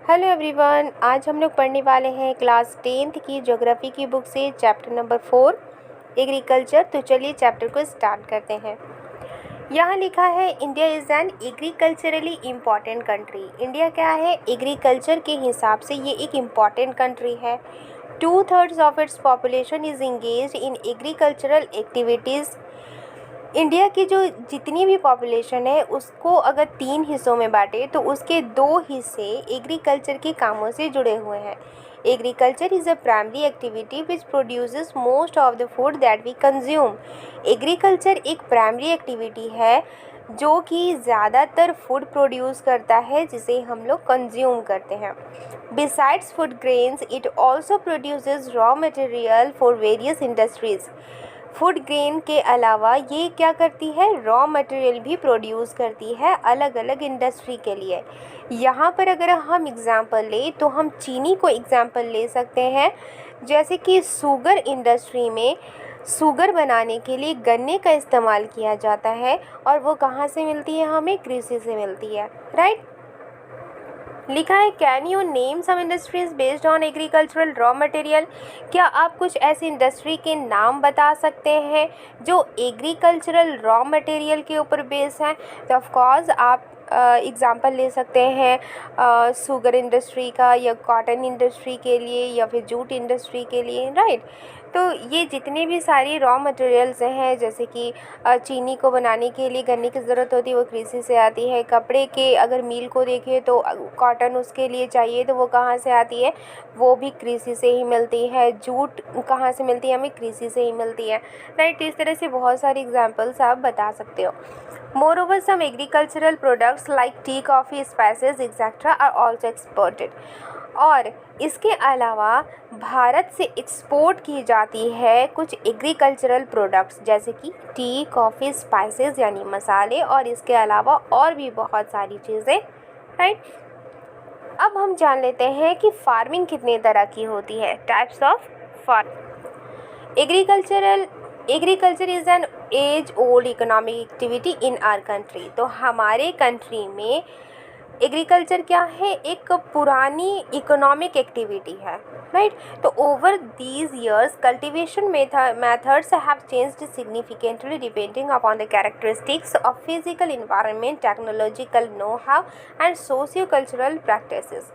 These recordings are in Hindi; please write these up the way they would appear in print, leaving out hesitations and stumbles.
हेलो एवरीवन, आज हम लोग पढ़ने वाले हैं क्लास 10th की ज्योग्राफी की बुक से चैप्टर नंबर 4 एग्रीकल्चर। तो चलिए चैप्टर को स्टार्ट करते हैं। यहाँ लिखा है India is an agriculturally important country. India क्या है? एग्रीकल्चर के हिसाब से ये एक इम्पॉर्टेंट कंट्री है। 2/3 of its population is engage in agricultural activities. India की जो जितनी भी पॉपुलेशन है उसको अगर 3 हिस्सों में बांटे तो उसके 2 हिस्से एग्रीकल्चर के कामों से जुड़े हुए हैं। Agriculture is a primary activity which produces most of the food that we consume. Agriculture एक प्राइमरी एक्टिविटी है जो कि ज़्यादातर फूड प्रोड्यूस करता है जिसे हम लोग कंज्यूम करते हैं। Besides food grains it also produces raw material for various industries. Food grain के अलावा ये क्या करती है? रॉ मटेरियल भी प्रोड्यूस करती है अलग अलग इंडस्ट्री के लिए। यहाँ पर अगर हम एग्ज़ाम्पल लें तो हम चीनी को एग्ज़ाम्पल ले सकते हैं। जैसे कि शुगर इंडस्ट्री में शुगर बनाने के लिए गन्ने का इस्तेमाल किया जाता है और वो कहाँ से मिलती है? हमें कृषि से मिलती है, राइट। लिखा है can you name some industries based on agricultural raw material. क्या आप कुछ ऐसी इंडस्ट्री के नाम बता सकते हैं जो एग्रीकल्चरल रॉ मटेरियल के ऊपर बेस हैं? तो ऑफकोर्स आप एग्ज़ाम्पल ले सकते हैं शुगर इंडस्ट्री का या कॉटन इंडस्ट्री के लिए या फिर जूट इंडस्ट्री के लिए, राइट। तो ये जितने भी सारी रॉ मटेरियल्स हैं जैसे कि चीनी को बनाने के लिए गन्ने की ज़रूरत होती है, वो कृषि से आती है। कपड़े के अगर मिल को देखें तो कॉटन उसके लिए चाहिए तो वो कहाँ से आती है? वो भी कृषि से ही मिलती है। जूट कहाँ से मिलती है? हमें कृषि से ही मिलती है, राइट। इस तरह से बहुत सारी एग्जांपल्स आप बता सकते हो। Moreover, some agricultural products like tea, coffee, spices, etc. are also exported. और इसके अलावा भारत से एक्सपोर्ट की जाती है कुछ एग्रीकल्चरल प्रोडक्ट्स जैसे कि टी, कॉफ़ी, स्पाइसेस यानी मसाले और इसके अलावा और भी बहुत सारी चीज़ें, राइट। अब हम जान लेते हैं कि फार्मिंग कितने तरह की होती है, types of farm. Agriculture is an age old economic activity in our country. तो हमारे कंट्री में एग्रीकल्चर क्या है? एक पुरानी इकोनॉमिक एक्टिविटी है, राइट। तो over these years cultivation methods have changed significantly depending upon the characteristics of physical environment, technological know how and socio cultural practices.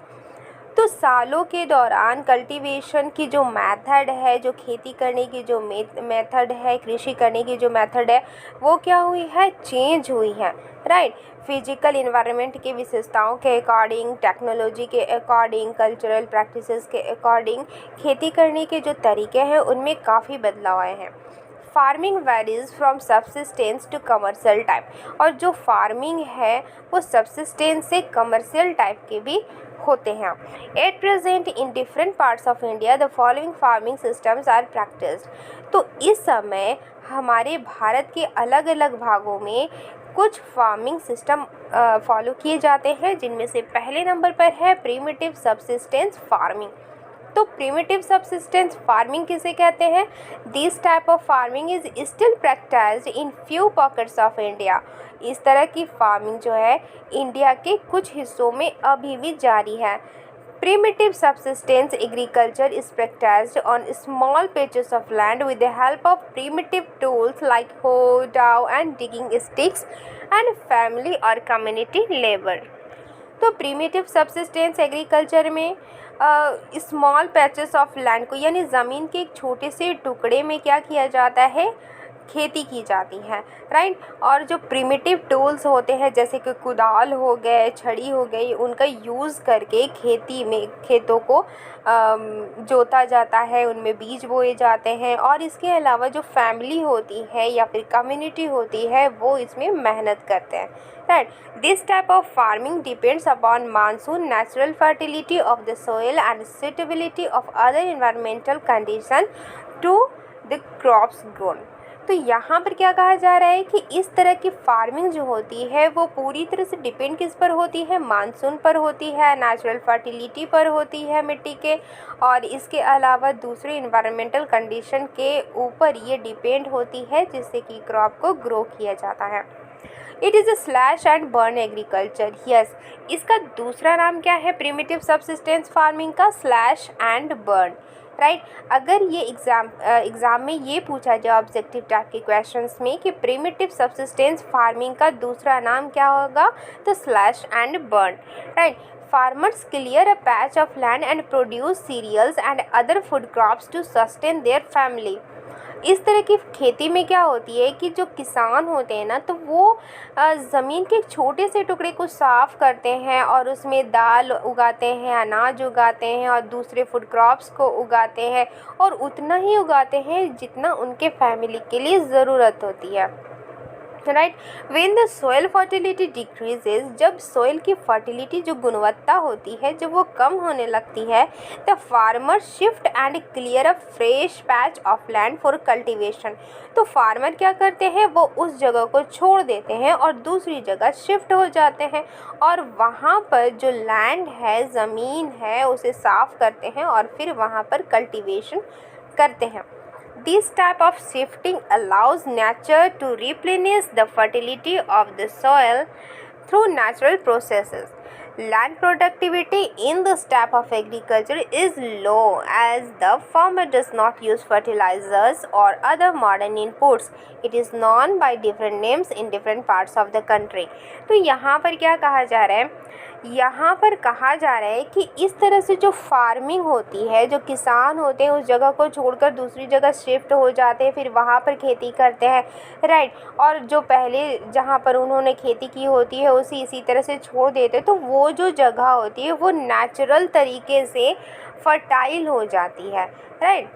तो सालों के दौरान कल्टीवेशन की जो मेथड है, जो खेती करने की जो मेथड है, कृषि करने की जो मेथड है, वो क्या हुई है? चेंज हुई है, राइट। फिजिकल इन्वायरमेंट की विशेषताओं के अकॉर्डिंग, टेक्नोलॉजी के अकॉर्डिंग, कल्चरल प्रैक्टिसेस के अकॉर्डिंग खेती करने के जो तरीके हैं उनमें काफ़ी बदलाव आए हैं। Farming varies from subsistence to commercial type. और जो फार्मिंग है वो सब्सिस्टेंस से कमर्शियल टाइप के भी होते हैं। At present in different parts of India the following farming systems are practised. तो इस समय हमारे भारत के अलग अलग भागों में कुछ फार्मिंग सिस्टम फॉलो किए जाते हैं जिनमें से पहले नंबर पर है प्रिमिटिव सब्सिस्टेंस फार्मिंग। तो प्रिमिटिव सब्सिस्टेंस फार्मिंग किसे कहते हैं? This type of farming is still practised in few pockets of India. इस तरह की फार्मिंग जो है इंडिया के कुछ हिस्सों में अभी भी जारी है। Primitive subsistence agriculture is practiced on small patches of land with the help of primitive tools like hoe, dhow and digging sticks and family or community labor। तो प्रीमिटिव सब्सिस्टेंस एग्रीकल्चर में स्मॉल पैचेस ऑफ लैंड को यानी ज़मीन के एक छोटे से टुकड़े में क्या किया जाता है? खेती की जाती है, राइट। और जो प्रिमिटिव टूल्स होते हैं जैसे कि कुदाल हो गए, छड़ी हो गई, उनका यूज़ करके खेतों को जोता जाता है, उनमें बीज बोए जाते हैं। और इसके अलावा जो फैमिली होती है या फिर कम्युनिटी होती है वो इसमें मेहनत करते हैं, right. This type of farming depends upon monsoon, natural fertility of the soil and suitability of other environmental condition to the crops grown. तो यहाँ पर क्या कहा जा रहा है कि इस तरह की फार्मिंग जो होती है वो पूरी तरह से डिपेंड किस पर होती है? मानसून पर होती है, नेचुरल फर्टिलिटी पर होती है मिट्टी के, और इसके अलावा दूसरे इन्वायरमेंटल कंडीशन के ऊपर ये डिपेंड होती है जिससे कि क्रॉप को ग्रो किया जाता है। It is a slash and burn agriculture. Yes, इसका दूसरा नाम क्या है प्रिमिटिव सबसिस्टेंस फार्मिंग का? Slash and burn, right. अगर ये एग्ज़ाम में ये पूछा जाए ऑब्जेक्टिव टाइप के क्वेश्चंस में कि प्रिमिटिव सबसिस्टेंस फार्मिंग का दूसरा नाम क्या होगा, तो slash and burn, right. Farmers clear a patch of land and produce cereals and other food crops to sustain their family. इस तरह की खेती में क्या होती है कि जो किसान होते हैं ना, तो वो ज़मीन के एक छोटे से टुकड़े को साफ़ करते हैं और उसमें दाल उगाते हैं, अनाज उगाते हैं और दूसरे फूड क्रॉप्स को उगाते हैं, और उतना ही उगाते हैं जितना उनके फैमिली के लिए ज़रूरत होती है, right. When the soil fertility decreases, जब सोयल की फर्टिलिटी जो गुणवत्ता होती है जब वो कम होने लगती है, the farmer shift and clear a fresh patch of land for cultivation. तो फार्मर क्या करते हैं, वो उस जगह को छोड़ देते हैं और दूसरी जगह शिफ्ट हो जाते हैं और वहाँ पर जो लैंड है, ज़मीन है, उसे साफ़ करते हैं और फिर वहाँ पर कल्टीवेशन करते हैं। This type of shifting allows nature to replenish the fertility of the soil through natural processes. Land productivity in this type of agriculture is low as the farmer does not use fertilizers or other modern inputs. It is known by different names in different parts of the country. तो यहाँ पर क्या कहा जा रहा है, यहाँ पर कहा जा रहा है कि इस तरह से जो फार्मिंग होती है, जो किसान होते हैं उस जगह को छोड़कर दूसरी जगह शिफ्ट हो जाते हैं, फिर वहाँ पर खेती करते हैं, राइट। और जो पहले जहाँ पर उन्होंने खेती की होती है उसे इसी तरह से छोड़ देते हैं, तो वो जो जगह होती है वो नेचुरल तरीके से फर्टाइल हो जाती है, राइट।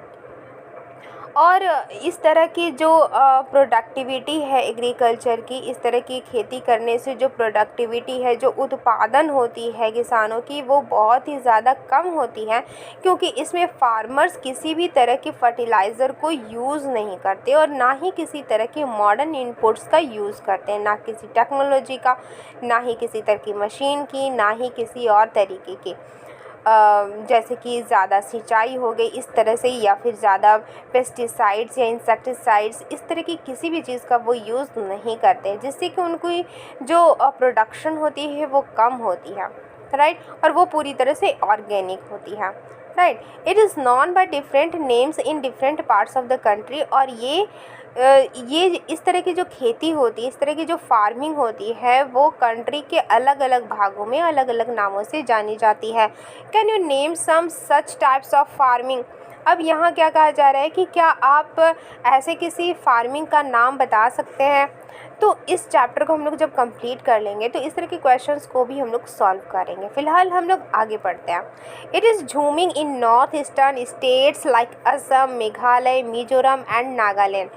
और इस तरह की जो प्रोडक्टिविटी है एग्रीकल्चर की, इस तरह की खेती करने से जो प्रोडक्टिविटी है, जो उत्पादन होती है किसानों की, वो बहुत ही ज़्यादा कम होती है, क्योंकि इसमें फार्मर्स किसी भी तरह के फर्टिलाइज़र को यूज़ नहीं करते और ना ही किसी तरह के मॉडर्न इनपुट्स का यूज़ करते हैं, ना किसी टेक्नोलॉजी का, ना ही किसी तरह की मशीन की, ना ही किसी और तरीके की, जैसे कि ज़्यादा सिंचाई हो गई इस तरह से, या फिर ज़्यादा पेस्टिसाइड्स या इंसेक्टिसाइड्स, इस तरह की किसी भी चीज़ का वो यूज़ नहीं करते, जिससे कि उनकी जो प्रोडक्शन होती है वो कम होती है, राइट। और वो पूरी तरह से ऑर्गेनिक होती है, right. It is known by different names in different parts of the country. और ये इस तरह की जो खेती होती है, इस तरह की जो फार्मिंग होती है, वो कंट्री के अलग अलग भागों में अलग अलग नामों से जानी जाती है। Can you name some such types of farming? अब यहाँ क्या कहा जा रहा है कि क्या आप ऐसे किसी फार्मिंग का नाम बता सकते हैं? तो इस चैप्टर को हम लोग जब कंप्लीट कर लेंगे तो इस तरह के क्वेश्चंस को भी हम लोग सॉल्व करेंगे। फिलहाल हम लोग आगे बढ़ते हैं। It is jhuming in north eastern states like Assam, Meghalaya, Mizoram and Nagaland.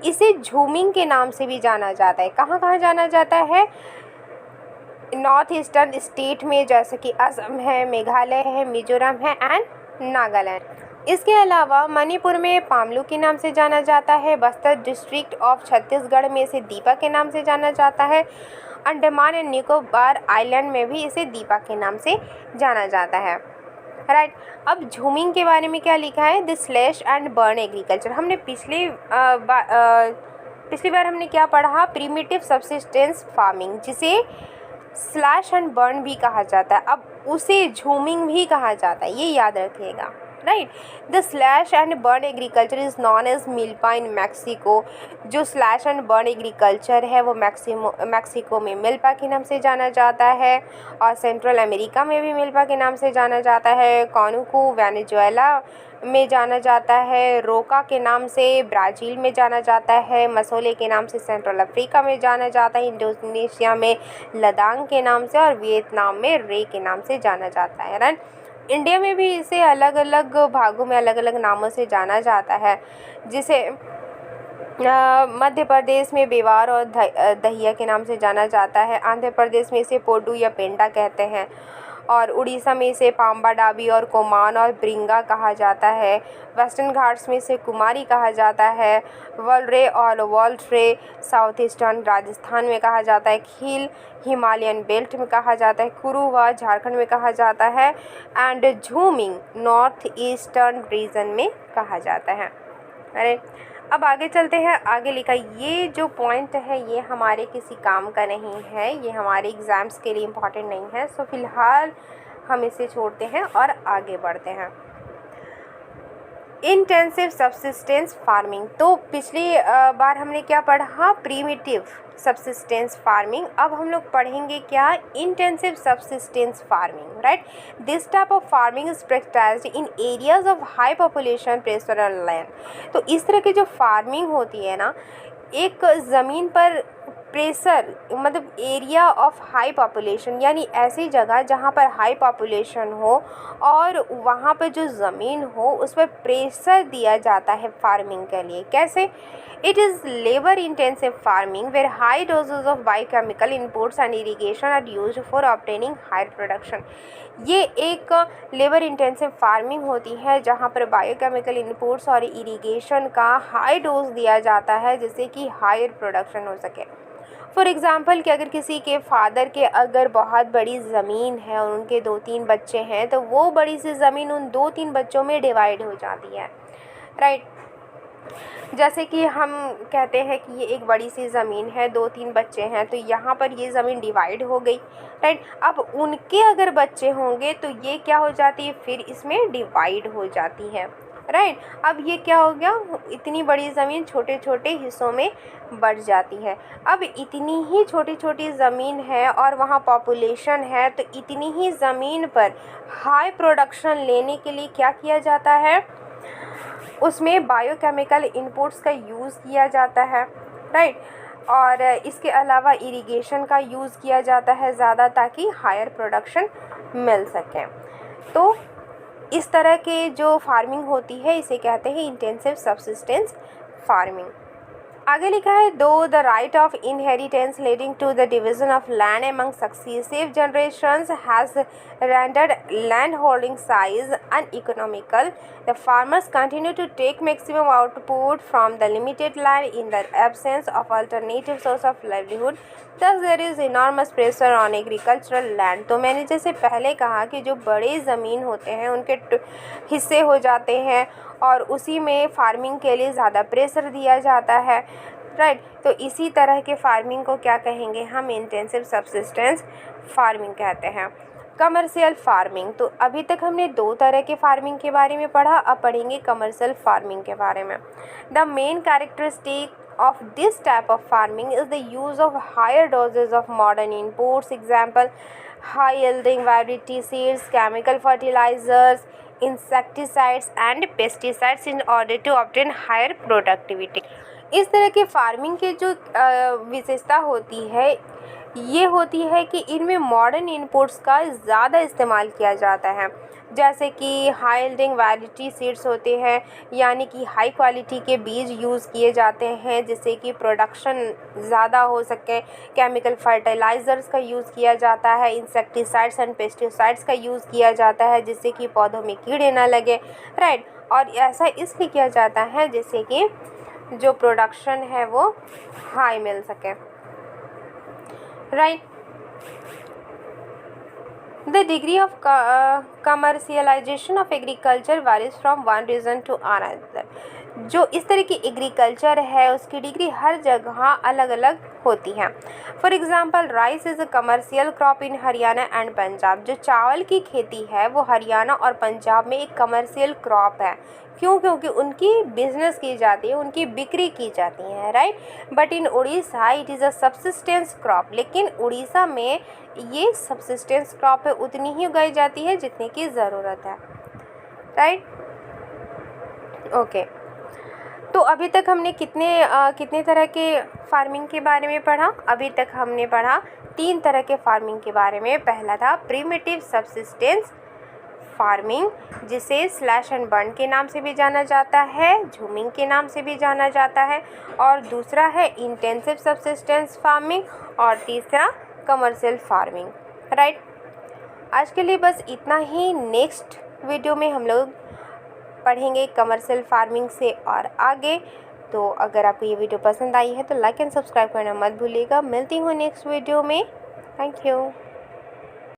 इसे झूमिंग के नाम से भी जाना जाता है। कहाँ कहाँ जाना जाता है? नॉर्थ ईस्टर्न स्टेट में, जैसे कि असम है, मेघालय है, मिजोरम है एंड नागालैंड। इसके अलावा मणिपुर में पामलू के नाम से जाना जाता है। बस्तर डिस्ट्रिक्ट ऑफ छत्तीसगढ़ में इसे दीपा के नाम से जाना जाता है। अंडमान एंड निकोबार आइलैंड में भी इसे दीपा के नाम से जाना जाता है, राइट। अब झूमिंग के बारे में क्या लिखा है? The slash and burn agriculture. हमने पिछली बार हमने क्या पढ़ा? प्रिमिटिव सबसिस्टेंस फार्मिंग, जिसे स्लैश एंड बर्न भी कहा जाता है। अब उसे झूमिंग भी कहा जाता है, ये याद रखिएगा, right. The slash and burn agriculture is known as milpa in Mexico. जो स्लैश एंड बर्न एग्रीकल्चर है वो मैक्सिको में मिल्पा के नाम से जाना जाता है, और सेंट्रल अमेरिका में भी मिल्पा के नाम से जाना जाता है। कॉनुको वेनेजुएला में जाना जाता है। रोका के नाम से ब्राज़ील में जाना जाता है। मसोले के नाम से सेंट्रल अफ्रीका में जाना जाता है। इंडोनेशिया में लदांग के नाम से, और वियतनाम में रे के नाम से जाना जाता है, राइट। इंडिया में भी इसे अलग अलग भागों में अलग अलग नामों से जाना जाता है, जिसे मध्य प्रदेश में बेवार और दहिया के नाम से जाना जाता है। आंध्र प्रदेश में इसे पोडू या पेंडा कहते हैं, और उड़ीसा में इसे पाम्बा डाबी और कोमान और ब्रिंगा कहा जाता है। वेस्टर्न घाट्स में इसे कुमारी कहा जाता है। वलरे और वॉल्ट्रे साउथ ईस्टर्न राजस्थान में कहा जाता है। खील हिमालयन बेल्ट में कहा जाता है। कुरुवा झारखंड में कहा जाता है। And jhuming north eastern region में कहा जाता है। अरे अब आगे चलते हैं। आगे लिखा ये जो पॉइंट है ये हमारे किसी काम का नहीं है, ये हमारे एग्ज़ाम्स के लिए इम्पॉर्टेंट नहीं है, सो फिलहाल हम इसे छोड़ते हैं और आगे बढ़ते हैं। इंटेंसिव सब्सिस्टेंस फार्मिंग, तो पिछली बार हमने क्या पढ़ा, प्रीमिटिव सब्सिस्टेंस फार्मिंग। अब हम लोग पढ़ेंगे क्या, intensive subsistence farming, right. This type of farming is practised in areas of high population pressure on land. तो इस तरह की जो फार्मिंग होती है ना, एक ज़मीन पर प्रेशर मतलब एरिया ऑफ हाई पॉपुलेशन, यानी ऐसी जगह जहाँ पर हाई पॉपुलेशन हो और वहाँ पर जो ज़मीन हो उस पर प्रेशर दिया जाता है फार्मिंग के लिए। कैसे, it is labour intensive farming where high doses of biochemical inputs and irrigation are used for obtaining higher production. ये एक लेबर इंटेंसिव फार्मिंग होती है जहाँ पर बायोकेमिकल इनपुट्स और इरीगेशन का हाई डोज दिया जाता है जिससे कि हायर प्रोडक्शन हो सके। फॉर एग्ज़ाम्पल कि अगर किसी के फादर के अगर बहुत बड़ी ज़मीन है और उनके 2-3 बच्चे हैं, तो वो बड़ी सी ज़मीन उन 2-3 बच्चों में डिवाइड हो जाती है, राइट। जैसे कि हम कहते हैं कि ये एक बड़ी सी ज़मीन है, 2-3 बच्चे हैं, तो यहाँ पर ये ज़मीन डिवाइड हो गई, राइट। अब उनके अगर बच्चे होंगे तो ये क्या हो जाती है, फिर इसमें डिवाइड हो जाती है, राइट। अब ये क्या हो गया, इतनी बड़ी ज़मीन छोटे छोटे हिस्सों में बढ़ जाती है। अब इतनी ही छोटी छोटी ज़मीन है और वहाँ पॉपुलेशन है, तो इतनी ही ज़मीन पर हाई प्रोडक्शन लेने के लिए क्या किया जाता है, उसमें बायोकेमिकल इनपुट्स का यूज़ किया जाता है, राइट। और इसके अलावा इरिगेशन का यूज़ किया जाता है ज़्यादा, ताकि हायर प्रोडक्शन मिल सके। तो इस तरह के जो फार्मिंग होती है इसे कहते हैं इंटेंसिव सब्सिस्टेंस फार्मिंग। आगे लिखा है, दो the right of inheritance leading to the division of land among successive generations has rendered land holding size uneconomical, the farmers continue to take maximum output from the limited land in the absence of alternative source of livelihood. Thus there is enormous pressure on agricultural land. तो मैंने जैसे पहले कहा कि जो बड़े ज़मीन होते हैं उनके हिस्से हो जाते हैं और उसी में फार्मिंग के लिए ज़्यादा प्रेशर दिया जाता है, राइट। तो इसी तरह के फार्मिंग को क्या कहेंगे हम, इंटेंसिव सब्सिस्टेंस फार्मिंग कहते हैं। कमर्शियल फार्मिंग, तो अभी तक हमने 2 तरह के फार्मिंग के बारे में पढ़ा, अब पढ़ेंगे कमर्शियल फार्मिंग के बारे में। The main characteristic of this type of farming is the use of higher doses of modern inputs, example high yielding variety seeds, chemical fertilizers, insecticides and pesticides in order to obtain higher productivity. इस तरह के फार्मिंग के जो विशेषता होती है ये होती है कि इनमें मॉडर्न इनपुट्स का ज़्यादा इस्तेमाल किया जाता है, जैसे कि हाई यील्डिंग वैरायटी सीड्स होते हैं, यानी कि हाई क्वालिटी के बीज यूज़ किए जाते हैं जिससे कि प्रोडक्शन ज़्यादा हो सके। केमिकल फर्टिलाइज़र्स का यूज़ किया जाता है, इंसेक्टिसाइड्स एंड पेस्टिसाइड्स का यूज़ किया जाता है जिससे कि पौधों में कीड़े ना लगे, राइट। और ऐसा इसलिए किया जाता है जिससे कि जो प्रोडक्शन है वो हाई मिल सके, right. The degree of commercialization of agriculture varies from one region to another. जो इस तरह की एग्रीकल्चर है उसकी डिग्री हर जगह अलग अलग होती है। For example rice is a commercial crop in Haryana and Punjab. जो चावल की खेती है वो हरियाणा और पंजाब में एक कमर्शियल क्रॉप है। क्यों? क्योंकि उनकी बिजनेस की जाती है, उनकी बिक्री की जाती है, right. But in Orissa it is a subsistence crop. लेकिन उड़ीसा में ये सबसिस्टेंस क्रॉप है, उतनी ही उगाई जाती है जितनी की ज़रूरत है, राइट। ओके, तो अभी तक हमने कितने तरह के फार्मिंग के बारे में पढ़ा? अभी तक हमने पढ़ा 3 तरह के फार्मिंग के बारे में। पहला था प्रिमिटिव सब्सिस्टेंस फार्मिंग, जिसे स्लैश एंड बर्न के नाम से भी जाना जाता है, झूमिंग के नाम से भी जाना जाता है। और दूसरा है इंटेंसिव सब्सिस्टेंस फार्मिंग और तीसरा कमर्शियल फार्मिंग, राइट। आज के लिए बस इतना ही। नेक्स्ट वीडियो में हम लोग पढ़ेंगे कमर्शियल फार्मिंग से और आगे। तो अगर आपको ये वीडियो पसंद आई है तो लाइक एंड सब्सक्राइब करना मत भूलिएगा। मिलती हूँ नेक्स्ट वीडियो में। Thank you.